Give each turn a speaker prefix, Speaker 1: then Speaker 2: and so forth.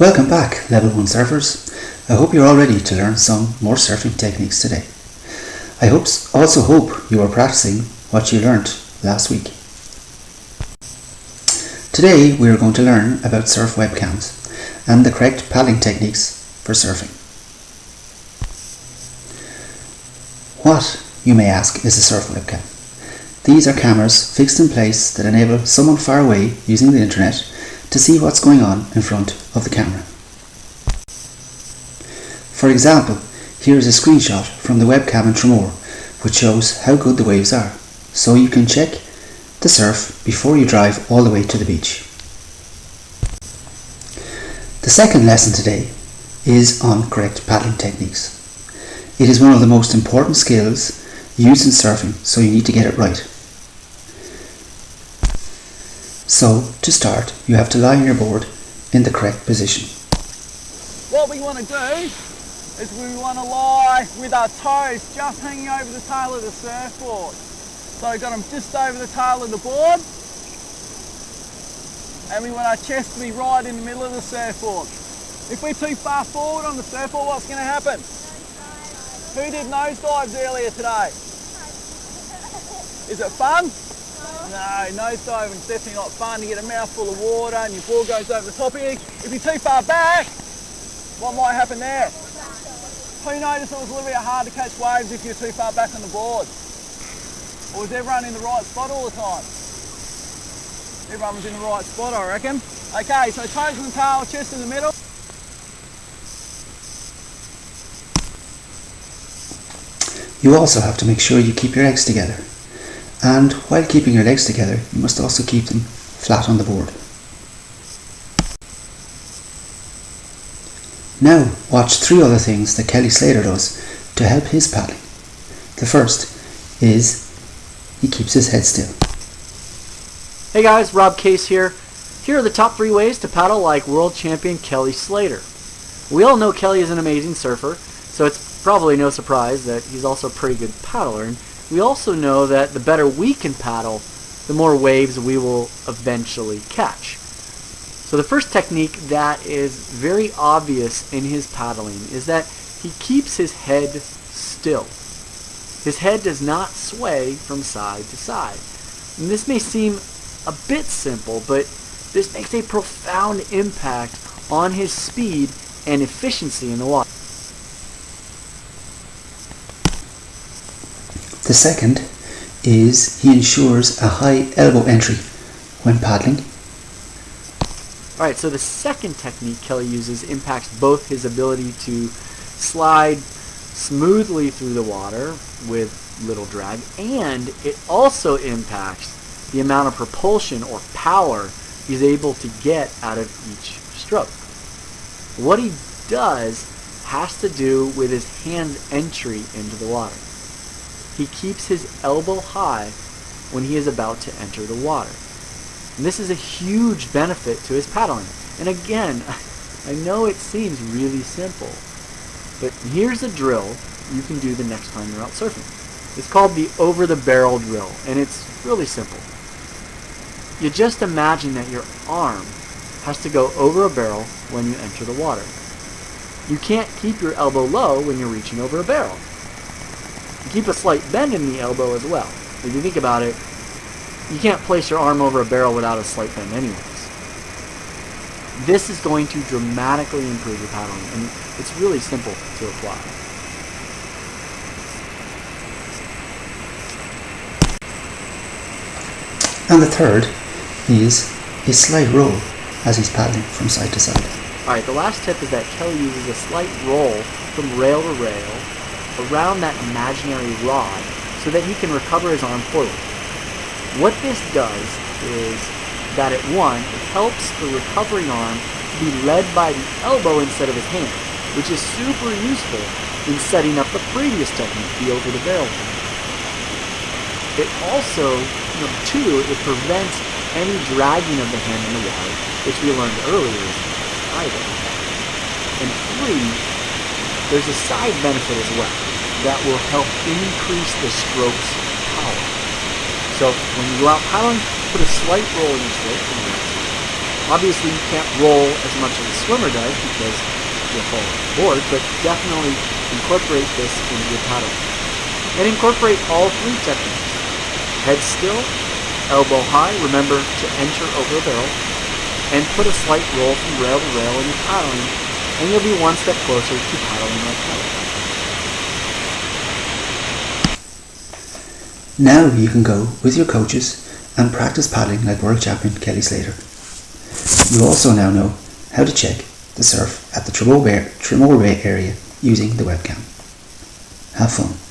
Speaker 1: Welcome back, Level 1 surfers. I hope you're all ready to learn some more surfing techniques today. I also hope you are practicing what you learned last week. Today we are going to learn about surf webcams and the correct paddling techniques for surfing. What, you may ask, is a surf webcam? These are cameras fixed in place that enable someone far away using the internet to see what's going on in front of the camera. For example, here is a screenshot from the webcam in Tremor, which shows how good the waves are, so you can check the surf before you drive all the way to the beach. The second lesson today is on correct paddling techniques. It is one of the most important skills used in surfing, so you need to get it right. So, to start, you have to lie on your board in the correct position.
Speaker 2: What we want to do is we want to lie with our toes just hanging over the tail of the surfboard. So we've got them just over the tail of the board, and we want our chest to be right in the middle of the surfboard. If we're too far forward on the surfboard, what's going to happen? Who did nosedives earlier today? Is it fun? No, nosediving is definitely not fun. You get a mouthful of water and your board goes over the top of you. If you're too far back, what might happen there? Who noticed it was a little bit hard to catch waves if you're too far back on the board? Or was everyone in the right spot all the time? Everyone was in the right spot, I reckon. Okay, so toes in the tail, chest in the middle.
Speaker 1: You also have to make sure you keep your legs together. And while keeping your legs together, you must also keep them flat on the board. Now watch 3 other things that Kelly Slater does to help his paddling. The first is he keeps his head still.
Speaker 3: Hey guys, Rob Case here. Here are the top 3 ways to paddle like world champion Kelly Slater. We all know Kelly is an amazing surfer, so it's probably no surprise that he's also a pretty good paddler. And we also know that the better we can paddle, the more waves we will eventually catch. So the first technique that is very obvious in his paddling is that he keeps his head still. His head does not sway from side to side. And this may seem a bit simple, but this makes a profound impact on his speed and efficiency in the water.
Speaker 1: The second is he ensures a high elbow entry when paddling.
Speaker 3: Alright, so the second technique Kelly uses impacts both his ability to slide smoothly through the water with little drag, and it also impacts the amount of propulsion or power he's able to get out of each stroke. What he does has to do with his hand entry into the water. He keeps his elbow high when he is about to enter the water. And this is a huge benefit to his paddling. And again, I know it seems really simple, but here's a drill you can do the next time you're out surfing. It's called the over the barrel drill, and it's really simple. You just imagine that your arm has to go over a barrel when you enter the water. You can't keep your elbow low when you're reaching over a barrel. You keep a slight bend in the elbow as well. If you think about it, you can't place your arm over a barrel without a slight bend anyways. This is going to dramatically improve your paddling, and it's really simple to apply.
Speaker 1: And the third is a slight roll as he's paddling from side to side.
Speaker 3: Alright, the last tip is that Kelly uses a slight roll from rail to rail around that imaginary rod so that he can recover his arm forward. What this does is that it helps the recovering arm to be led by the elbow instead of his hand, which is super useful in setting up the previous technique, the over the barrel technique. It also, it prevents any dragging of the hand in the water, which we learned earlier is idle. And 3, there's a side benefit as well that will help increase the stroke's power. So when you go out paddling, put a slight roll in your stroke, Obviously, you can't roll as much as a swimmer does because you'll fall overboard, but definitely incorporate this into your paddling. And incorporate all three techniques. Head still, elbow high, remember to enter over a barrel, and put a slight roll from rail to rail in your paddling, and you'll be one step closer to paddling like paddle.
Speaker 1: Now you can go with your coaches and practice paddling like world champion Kelly Slater. You also now know how to check the surf at the Tbay area using the webcam. Have fun.